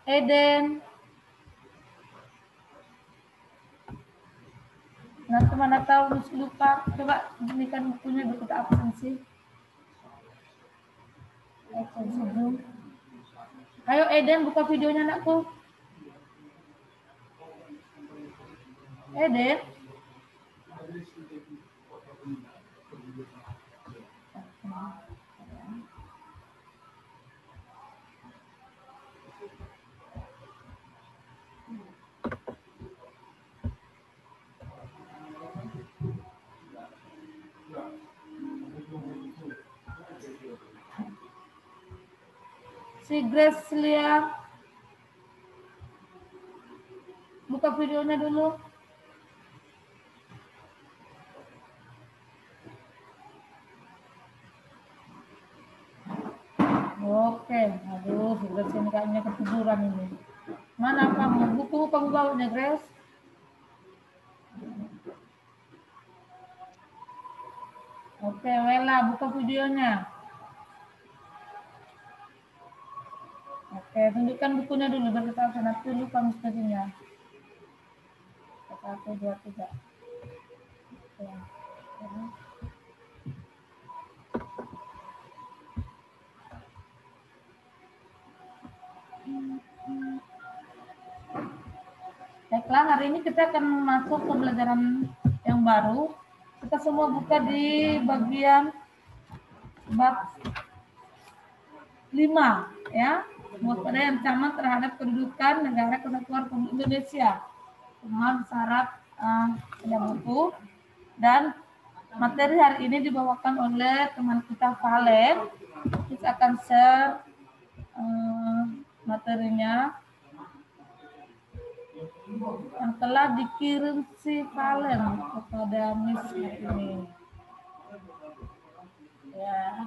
Eden, nanti mana tahu lupa. Coba belikan bukunya buku absensi. Absensi Zoom. Ayo Eden, buka videonya anakku. Eden. Si Grace Lia, buka videonya dulu. Oke, aduh, Grace ini kayaknya ketiduran ini. Mana kamu? Buku kamu bawanya, Grace? Oke, Wela, buka videonya. Oke, tunjukkan bukunya dulu, biar kita nanti dulu kamu sebagainya. 1, 2, 3. Oke. Baiklah, hari ini kita akan masuk ke pelajaran yang baru. Kita semua buka di bagian bab 5, ya. Waspada ancaman terhadap kedudukan negara kesatuan Republik Indonesia. Pemahaman syarat buku, dan materi hari ini dibawakan oleh teman kita Valen. Kita akan share materinya yang telah dikirim si Valen kepada Miss ini. Ya.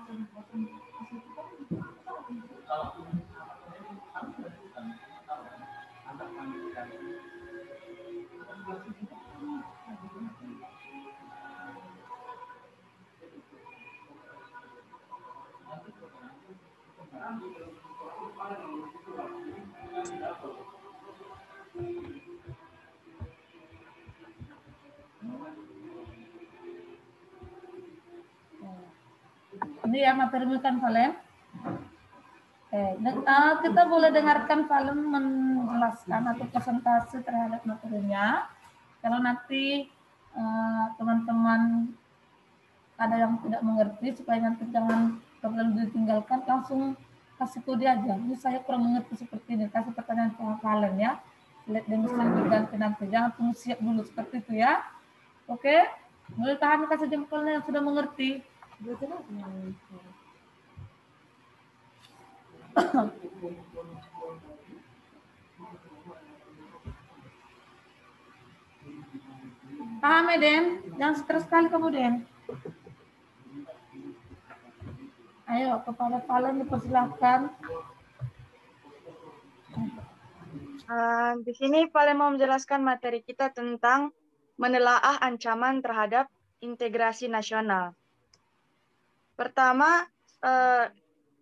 Ini ya materi bukan Valen. Kita boleh dengarkan Valen menjelaskan atau presentasi terhadap materinya. Kalau nanti teman-teman ada yang tidak mengerti, supaya nanti jangan terlalu ditinggalkan, langsung kasih kode aja. Ini saya kurang mengerti seperti ini, kasih pertanyaan sama Valen ya. Lihat dan bisa berganti nanti. Jangan tunggu siap dulu seperti itu ya. Oke? Boleh tahan kasih jempolnya yang sudah mengerti. Paham ya, Den? Jangan stres sekali kamu, Den. Ayo, kepada Valen dipersilahkan. Di sini Valen mau menjelaskan materi kita tentang menelaah ancaman terhadap integrasi nasional. Pertama,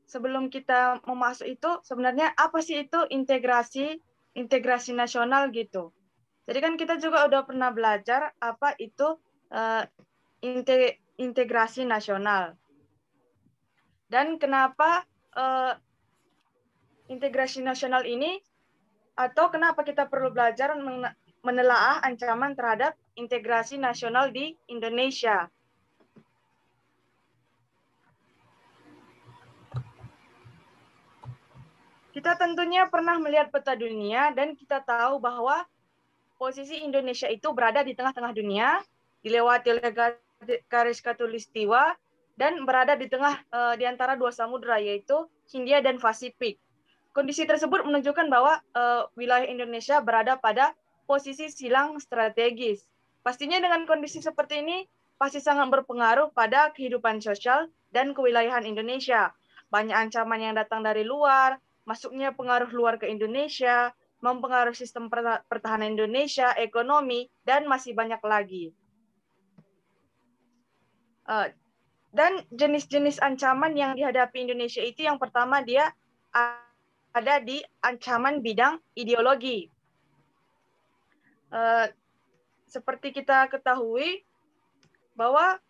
sebelum kita mau masuk itu, sebenarnya apa sih itu integrasi nasional gitu. Jadi kan kita juga udah pernah belajar apa itu integrasi nasional. Dan kenapa integrasi nasional ini, atau kenapa kita perlu belajar menelaah ancaman terhadap integrasi nasional di Indonesia. Kita tentunya pernah melihat peta dunia dan kita tahu bahwa posisi Indonesia itu berada di tengah-tengah dunia, dilewati oleh garis khatulistiwa, dan berada di tengah di antara dua samudra, yaitu Hindia dan Pasifik. Kondisi tersebut menunjukkan bahwa wilayah Indonesia berada pada posisi silang strategis. Pastinya dengan kondisi seperti ini pasti sangat berpengaruh pada kehidupan sosial dan kewilayahan Indonesia. Banyak ancaman yang datang dari luar, masuknya pengaruh luar ke Indonesia, mempengaruhi sistem pertahanan Indonesia, ekonomi, dan masih banyak lagi. Dan jenis-jenis ancaman yang dihadapi Indonesia itu yang pertama dia ada di ancaman bidang ideologi. Seperti kita ketahui bahwa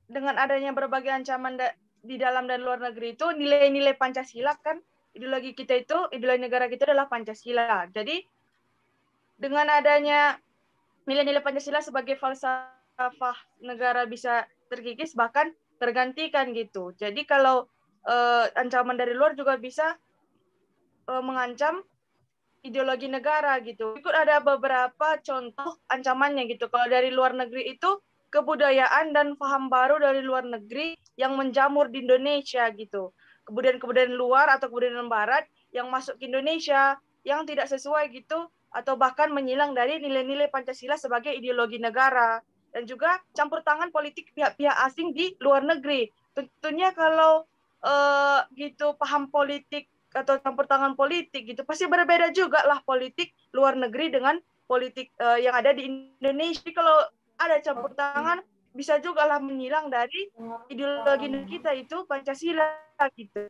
dengan adanya berbagai ancaman di dalam dan luar negeri itu, nilai-nilai Pancasila kan, ideologi kita itu, ideologi negara kita adalah Pancasila. Jadi dengan adanya nilai-nilai Pancasila sebagai falsafah negara bisa terkikis, bahkan tergantikan gitu. Jadi kalau ancaman dari luar juga bisa mengancam ideologi negara gitu. Ikut ada beberapa contoh ancamannya gitu. Kalau dari luar negeri itu kebudayaan dan paham baru dari luar negeri yang menjamur di Indonesia gitu. Kebudayaan luar atau kebudayaan barat yang masuk ke Indonesia yang tidak sesuai gitu, atau bahkan menyilang dari nilai-nilai Pancasila sebagai ideologi negara. Dan juga campur tangan politik pihak-pihak asing di luar negeri. Tentunya kalau gitu paham politik atau campur tangan politik gitu pasti berbeda juga lah politik luar negeri dengan politik yang ada di Indonesia. Kalau ada campur tangan bisa juga lah menyilang dari ideologi kita itu Pancasila gitu.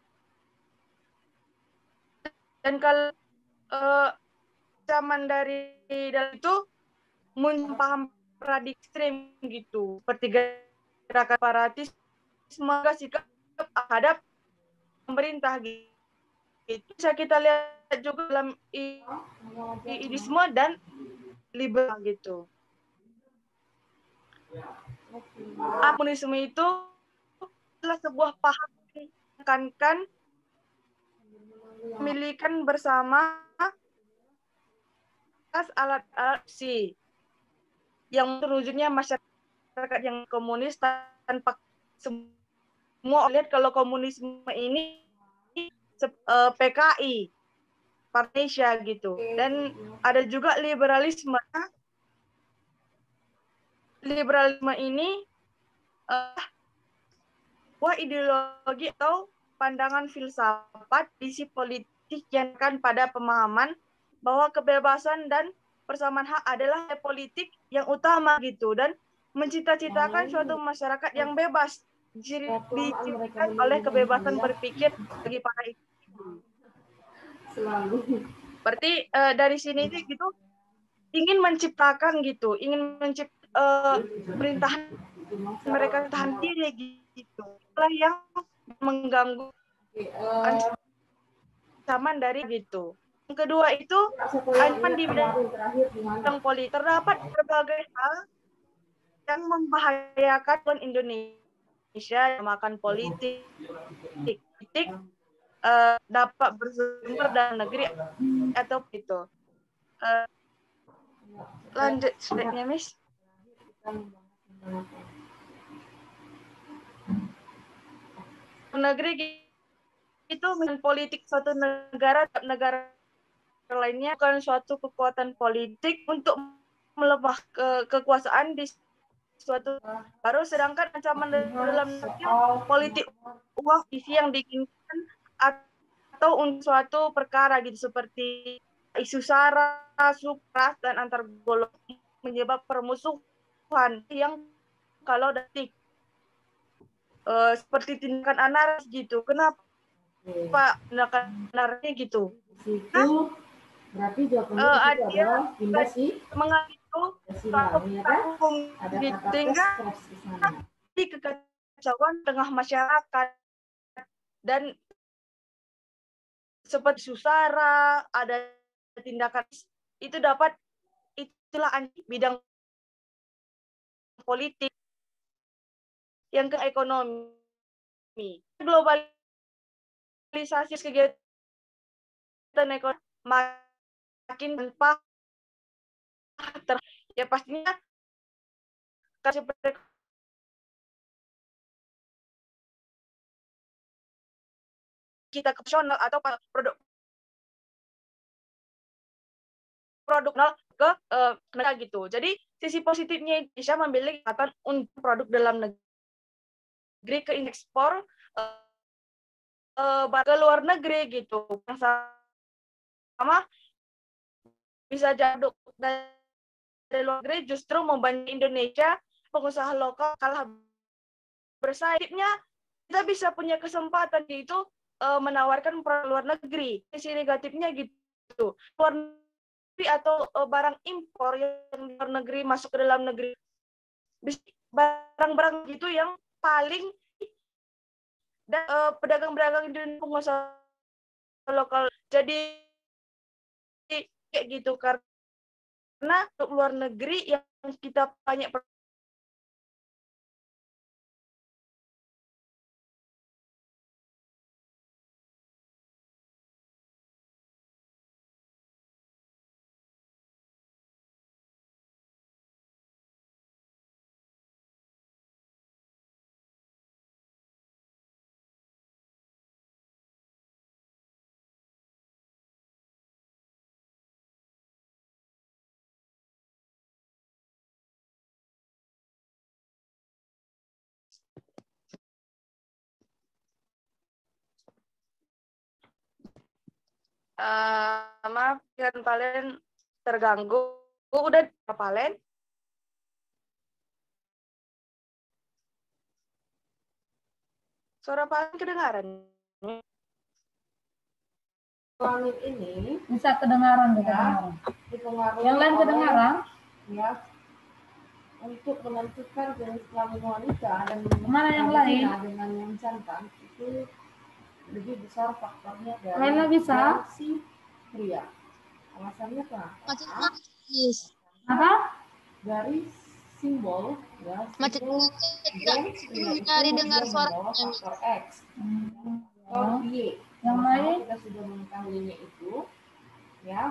Dan kalau zaman dari itu muncul paham ekstrim gitu, seperti gerakan separatisme, sikap terhadap pemerintah gitu. Bisa kita lihat juga dalam idealisme dan liberal gitu. Komunisme itu adalah sebuah paham yang menekankan memilikan bersama alat-alat yang terwujudnya masyarakat yang komunis tanpa semua lihat kalau komunisme ini PKI Indonesia gitu. Dan ada juga liberalisme. Liberalisme ini sebuah ideologi atau pandangan filsafat visi politik yang kan pada pemahaman bahwa kebebasan dan persamaan hak adalah politik yang utama gitu, dan mencita-citakan suatu masyarakat yang bebas dicirikan oleh kebebasan berpikir bagi para individu. Berarti dari sini gitu ingin menciptakan gitu, ingin pemerintahan mereka tahan diri gitu. Itulah yang mengganggu ancaman dari gitu. Yang kedua itu ancaman di bidang politik. Terdapat berbagai hal yang membahayakan Indonesia, makan politik dapat bersumber dalam negeri atau itu. Lanjut slide-nya, Miss. Negeri itu politik suatu negara lainnya bukan suatu kekuatan politik untuk melepas kekuasaan di suatu baru, sedangkan ancaman dalam politik uang isi yang diinginkan atau untuk suatu perkara gitu, seperti isu sara, supras dan antar golongan menyebab permusuhan yang kalau detik seperti tindakan anarkis gitu. Kenapa tindakan anarkis gitu? Itu berarti jawabannya adalah invasi mengaku hukum sehingga kekacauan tengah masyarakat, dan seperti susara, ada tindakan itu dapat, itulah bidang politik. Yang ke ekonomi, globalisasi kegiatan ekonomi makin ya pastinya kasih kita profesional atau produk ke mereka gitu. Jadi sisi positifnya Indonesia memiliki kesempatan untuk produk dalam negeri ke ekspor ke luar negeri gitu. Yang sama bisa jaduk dari luar negeri justru membantu Indonesia, pengusaha lokal kalah bersaingnya. Kita bisa punya kesempatan itu menawarkan produk luar negeri. Sisi negatifnya gitu. Luar negeri atau barang impor yang luar negeri masuk ke dalam negeri, barang-barang gitu yang paling dan pedagang-pedagang Indonesia, pengusaha lokal jadi kayak gitu, karena untuk luar negeri yang kita banyak maaf kan Palen terganggu. Udah Palen? Suara Palen kedengaran? Langit ini Bisa kedengaran, ya, dipengaruhi yang lain oleh, kedengaran? ya, untuk menentukan jenis kelamin wanita dan Mana yang lain? dengan yang jantan itu lebih besar faktornya dari Lainnya bisa? si pria. Alasannya kenapa? Apa? Dari simbol, ya, Macetnya simbol gen pria itu cari dia dengar membawa suaranya. faktor X, faktor Y. Yang lain? Kita sudah mengetahuinya itu, ya.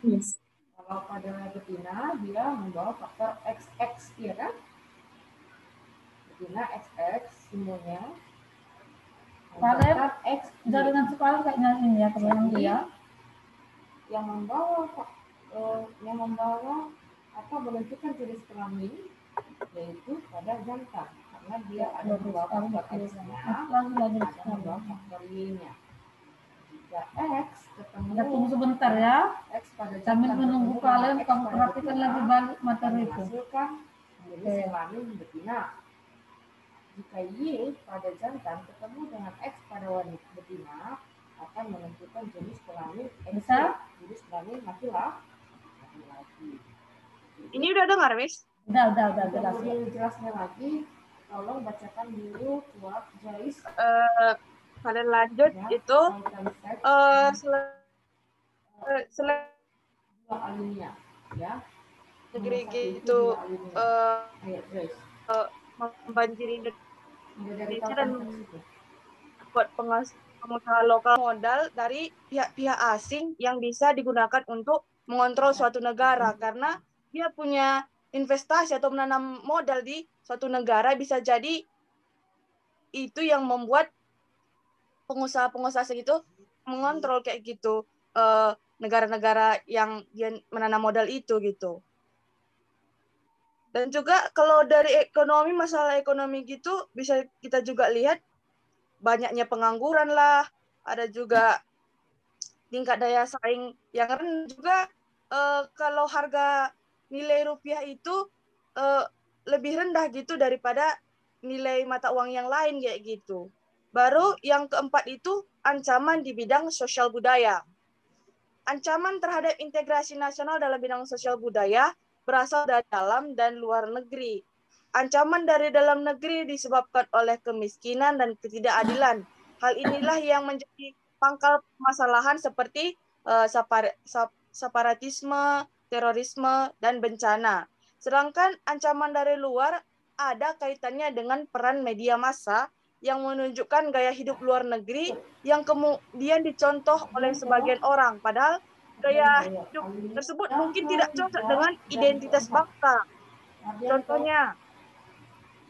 Yes. Kalau pada betina dia membawa faktor XX, ya kan? Betina XX simbolnya. Palen X jaringan sekolah kayaknya ini ya, kebayang dia. yang membawa atau menentukan jenis kelamin yaitu pada jantan karena dia ada membawa faktor X-nya, ada membawa faktor Y-nya. Jika X ketemu, Kita tunggu sebentar ya. X pada Sambil jantan menunggu ketemu Palen, dengan X kamu pada perhatikan betina, lebih balik materi itu. menghasilkan jenis kelamin betina. Jika Y pada jantan ketemu dengan X pada wanita betina, akan menentukan jenis kelamin X, jenis kelamin laki-laki. Ini udah dengar, Miss? Udah jelas. Kemudian jelasnya lagi, tolong bacakan dulu kuat Joyce. Kalian lanjut Ya, itu selain dua alinea, ya. negeri Nomor satu itu gitu dua alinea. Ayo Joyce. membanjiri Mulai dari Indonesia kapan dan itu? buat pengusaha lokal modal dari pihak-pihak asing yang bisa digunakan untuk mengontrol suatu negara, karena dia punya investasi atau menanam modal di suatu negara, bisa jadi itu yang membuat pengusaha-pengusaha segitu mengontrol kayak gitu negara-negara yang dia menanam modal itu gitu. Dan juga kalau dari ekonomi, masalah ekonomi gitu bisa kita juga lihat banyaknya pengangguran lah, ada juga tingkat daya saing yang rendah juga. Kalau harga nilai rupiah itu lebih rendah gitu daripada nilai mata uang yang lain kayak gitu. Baru yang keempat itu ancaman di bidang sosial budaya. Ancaman terhadap integrasi nasional dalam bidang sosial budaya berasal dari dalam dan luar negeri. Ancaman dari dalam negeri disebabkan oleh kemiskinan dan ketidakadilan. Hal inilah yang menjadi pangkal permasalahan seperti separatisme, terorisme, dan bencana. Sedangkan ancaman dari luar ada kaitannya dengan peran media massa yang menunjukkan gaya hidup luar negeri yang kemudian dicontoh oleh sebagian orang, padahal gaya hidup tersebut mungkin tidak cocok dengan identitas bangsa. Contohnya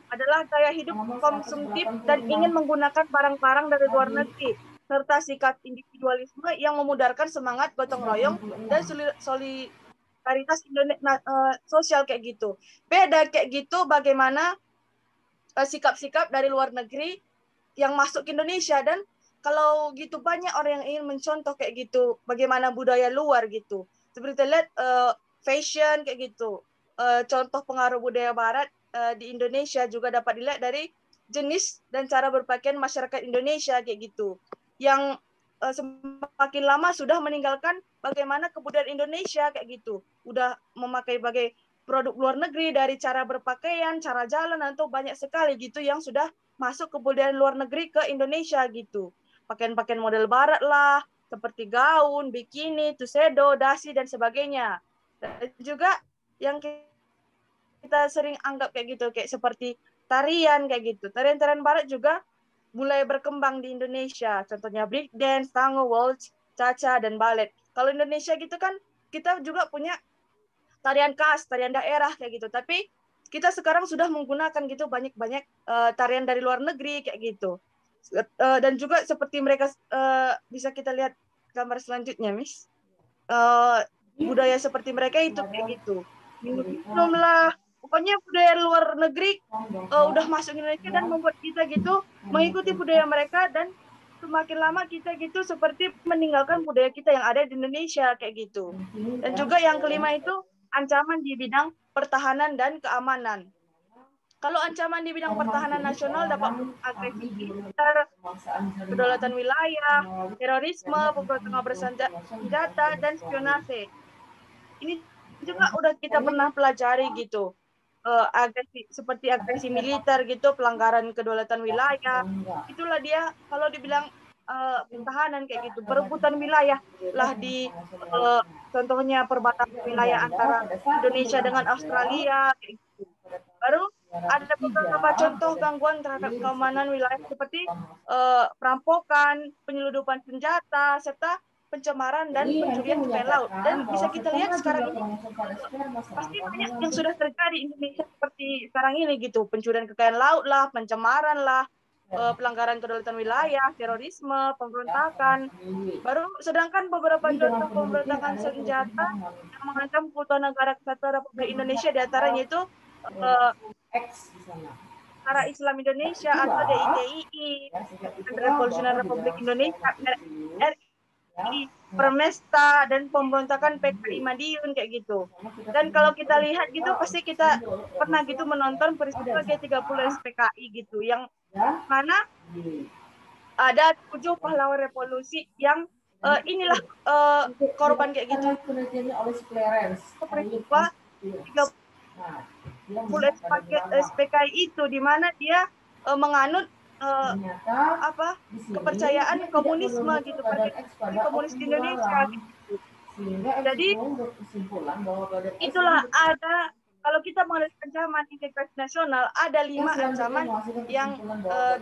adalah gaya hidup konsumtif dan ingin menggunakan barang-barang dari luar negeri, serta sikap individualisme yang memudarkan semangat gotong royong dan solidaritas sosial kayak gitu. Beda kayak gitu bagaimana sikap-sikap dari luar negeri yang masuk ke Indonesia, dan kalau gitu banyak orang yang ingin mencontoh kayak gitu bagaimana budaya luar gitu. Seperti lihat fashion kayak gitu. Contoh pengaruh budaya barat di Indonesia juga dapat dilihat dari jenis dan cara berpakaian masyarakat Indonesia kayak gitu. Yang semakin lama sudah meninggalkan bagaimana kebudayaan Indonesia kayak gitu. Udah memakai bagai produk luar negeri dari cara berpakaian, cara jalan, atau banyak sekali gitu yang sudah masuk kebudayaan luar negeri ke Indonesia gitu. Pakaian-pakaian model barat lah, seperti gaun, bikini, tuxedo, dasi, dan sebagainya. Dan juga yang kita sering anggap kayak gitu, kayak seperti tarian kayak gitu. Tarian-tarian barat juga mulai berkembang di Indonesia. Contohnya break dance, tango, waltz, cha-cha, dan ballet. Kalau Indonesia gitu kan kita juga punya tarian khas, tarian daerah kayak gitu. Tapi kita sekarang sudah menggunakan gitu banyak-banyak tarian dari luar negeri kayak gitu. Dan juga seperti mereka bisa kita lihat gambar selanjutnya, Miss. Budaya seperti mereka itu kayak gitu. Minum lah. Pokoknya budaya luar negeri udah masuk Indonesia dan membuat kita gitu mengikuti budaya mereka, dan semakin lama kita gitu seperti meninggalkan budaya kita yang ada di Indonesia kayak gitu. Dan juga yang kelima itu ancaman di bidang pertahanan dan keamanan. Kalau ancaman di bidang pertahanan nasional dapat agresi militer, kedaulatan wilayah, terorisme, pemberontakan bersenjata, dan spionase. Ini juga udah kita pernah pelajari gitu. Agresi seperti agresi militer gitu, pelanggaran kedaulatan wilayah. Itulah dia kalau dibilang pertahanan kayak gitu, perebutan wilayah lah di contohnya perbatasan wilayah antara Indonesia dengan Australia kayak gitu. Baru ada beberapa contoh gangguan terhadap keamanan wilayah seperti perampokan, penyeludupan senjata, serta pencemaran dan pencurian kekayaan laut. Dan bisa kita lihat sekarang ini pasti banyak yang sudah terjadi di Indonesia seperti sekarang ini gitu, pencurian kekayaan laut lah, pencemaran lah, pelanggaran kedaulatan wilayah, terorisme, pemberontakan. Baru sedangkan beberapa contoh pemberontakan senjata yang mengancam keutuhan negara kesatuan Republik Indonesia diantaranya itu Tentara Islam Indonesia atau DITII, Revolusioner Republik Indonesia, RI, Permesta, dan pemberontakan PKI Madiun kayak gitu. Dan kalau kita lihat gitu pasti kita pernah gitu menonton peristiwa G30 SPKI gitu, yang mana ada 7 pahlawan revolusi yang inilah korban kayak gitu. Peristiwa 30 SPKI itu di mana dia menganut kepercayaan komunisme gitu, Partai Komunis di Indonesia gitu. Jadi itulah ada, kalau kita mengenai ancaman integritas nasional, ada 5 ancaman yang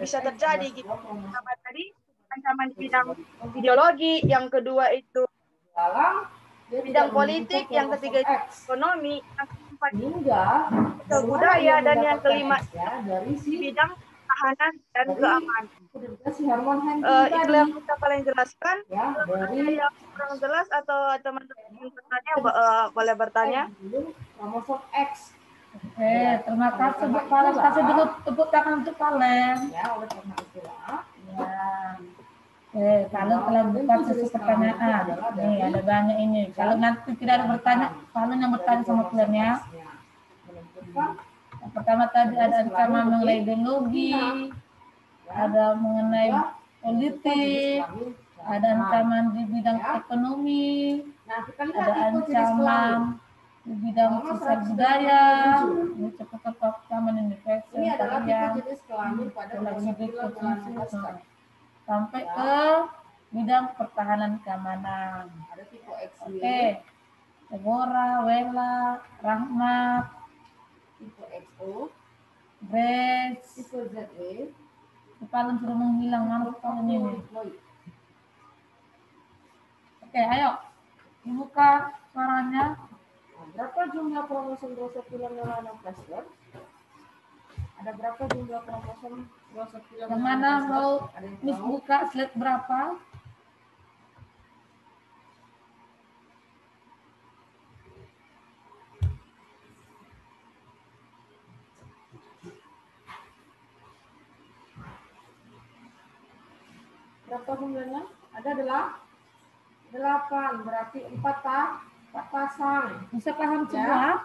bisa terjadi gitu. Pertama tadi ancaman di bidang ideologi, yang kedua itu bidang politik, yang ketiga itu ekonomi, yang keempat itu budaya, dan yang kelima di bidang pertahanan dan keamanan. Itulah yang kita paling jelaskan. Kalau ada yang kurang jelas atau teman-teman bertanya, boleh bertanya. Oke, terima kasih Bu Palen. Kasih dulu tepuk tangan untuk Palen. Ya, oleh karena itulah. Ya. Palen telah buka sesi pertanyaan. Nih, ada banyak ini. Kalau nanti tidak ada bertanya, Palen yang bertanya sama kalian ya. Yang pertama tadi ada ancaman mengenai ideologi, ada mengenai politik, ada ancaman di bidang ekonomi, ada ancaman di bidang sosial budaya, ini cepat ancaman universal kalian, sampai ke bidang pertahanan keamanan. Oke, Deborah, Wela, Rahmat, tipe XO, Grace, tipe ZE, Palen sudah menghilang, mana Palen ini? Oke, ayo dibuka suaranya. Berapa jumlah kromosom Drosophila melana Presler? Ada berapa jumlah kromosom Drosophila Yang mana mau Miss buka slide berapa? Berapa jumlahnya? Ada 8, berarti 4 pasang. Bisa paham Ya. semua?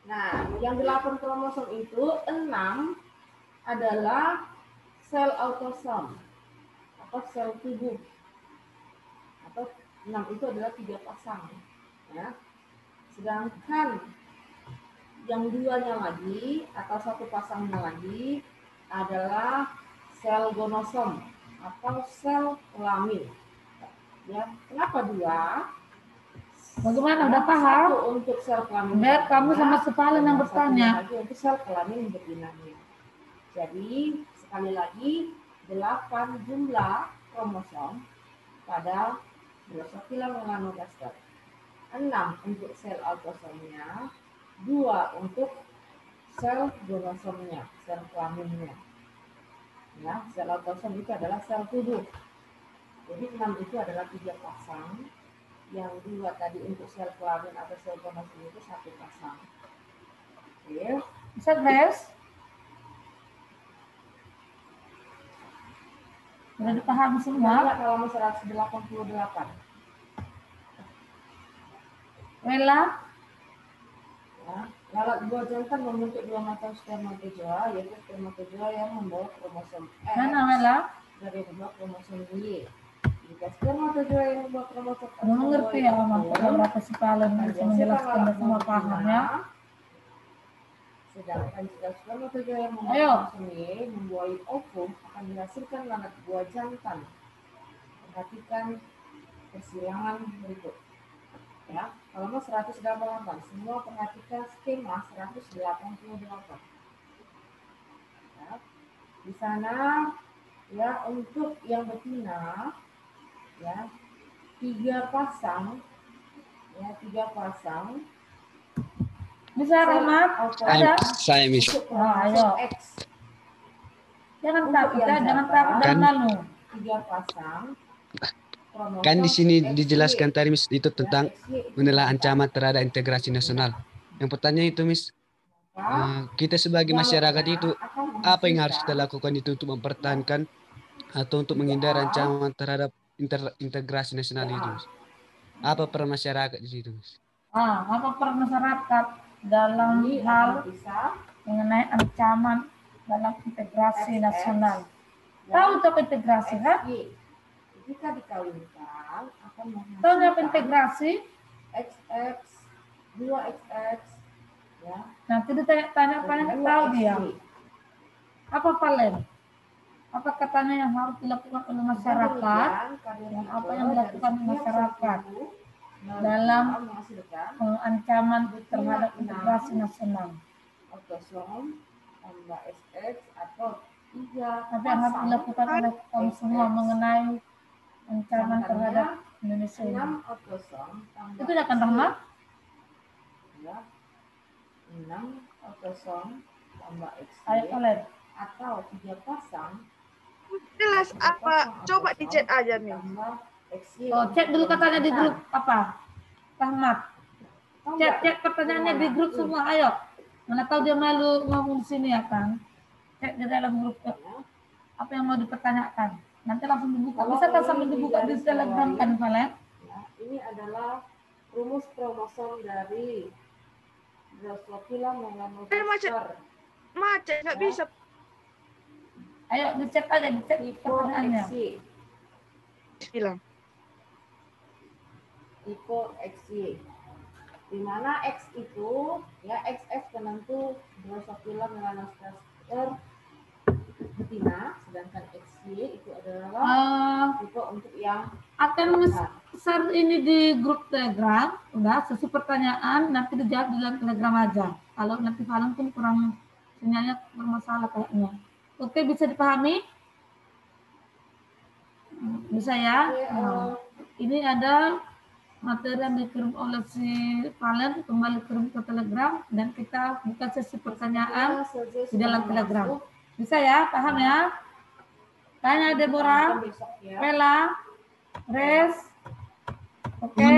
Nah, yang 8 kromosom itu 6 adalah sel autosom atau sel tubuh. Atau 6 itu adalah 3 pasang. Ya. Sedangkan yang 2-nya lagi atau 1 pasangnya lagi adalah sel gonosom atau sel kelamin. Ya, kenapa 2? Bagaimana? Udah paham? 1 untuk sel kelamin. Biar kamu sama Sepalen yang bertanya. Lagi untuk sel kelamin betinanya. Jadi sekali lagi 8 jumlah kromosom pada Drosophila melanogaster. 6 untuk sel autosomnya, 2 untuk sel gonosomnya, sel kelaminnya. Ya, sel autosom itu adalah sel tubuh. Jadi 6 itu adalah 3 pasang, yang 2 tadi untuk sel kelamin atau sel gonosom itu 1 pasang. Oke. Bisa guys? Sudah dipahami semua? Halaman 188. Wela? Ya, lalat buah jantan membentuk 2 macam spermatozoa, yaitu spermatozoa yang membawa kromosom X Mana Wela? dari membawa kromosom Y. Jika spermatozoa yang membawa kromosom X Kamu ngerti ya maksudnya berapa Sepalen bisa menjelaskan dan semua paham ya? Sedangkan jika spermatozoa yang membawa Ayo. kromosom Y membuahi ovum akan dihasilkan lalat buah jantan. Perhatikan persilangan berikut. Ya, halaman 188. Semua perhatikan skema 188. Ya, di sana ya untuk yang betina ya 3 pasang ya 3 pasang. Bisa Rahmat? Ada? Saya Miss. Ayo. X. Jangan Untuk takut ya, yang jangan jantan, takut dan malu. 3 pasang. Kan di sini dijelaskan tadi Miss itu tentang XY itu menilai jantan. ancaman terhadap integrasi nasional. Yang pertanyaan itu Miss, kita sebagai masyarakat itu apa yang harus kita lakukan itu untuk mempertahankan atau untuk menghindari ancaman terhadap integrasi nasional itu Miss? Apa peran masyarakat di situ Miss? Apa peran masyarakat dalam Jadi, hal akan bisa mengenai ancaman dalam integrasi XX, nasional? ya, Tahu untuk integrasi kan? XY. Jika dikawinkan akan Tahu apa menghasilkan integrasi? XX, 2XX, ya. Nanti ditanya-tanya apa yang nggak tahu dia. Apa Valen? Apa katanya yang harus dilakukan oleh masyarakat? Dan apa yang dilakukan oleh masyarakat dalam ancaman terhadap integrasi nasional? Autosom tambah XX atau 3 Apa yang harus dilakukan oleh kamu semua mengenai ancaman terhadap Indonesia ini? 6 autosom tambah Itu akan Rahmat? ya, 6 autosom tambah Ayo XY Valen. atau 3 pasang. Jelas 3 apa? pasang Coba autosom dicek aja Miss. tambah XY Oh, cek dulu katanya di grup apa? Rahmat. Tambah Cek pertanyaannya di grup semua, ayo. Mana tahu dia malu ngomong di sini ya kan? Cek di dalam grup apa yang mau dipertanyakan. Nanti langsung dibuka. Bisa kan sambil dibuka di Telegram kan, Valen? Ya, ini adalah rumus kromosom dari Drosophila melanogaster. Macet nggak bisa. Ayo dicek aja, dicek Tipe pertanyaannya. XY. Bilang. Tipe XY. Di mana X itu ya XX penentu Drosophila melanogaster betina, sedangkan XY itu adalah tipe untuk yang Akan share ini di grup Telegram, udah sesuai pertanyaan nanti dijawab di dalam Telegram aja. Kalau nanti Valen pun kurang sinyalnya bermasalah kayaknya. Oke, bisa dipahami? Bisa ya? Nah, ini ada materi yang dikirim oleh si Valen kembali kirim ke Telegram dan kita buka sesi pertanyaan di dalam Telegram. Bisa ya? Paham ya? Tanya Deborah, Vela, Res, oke?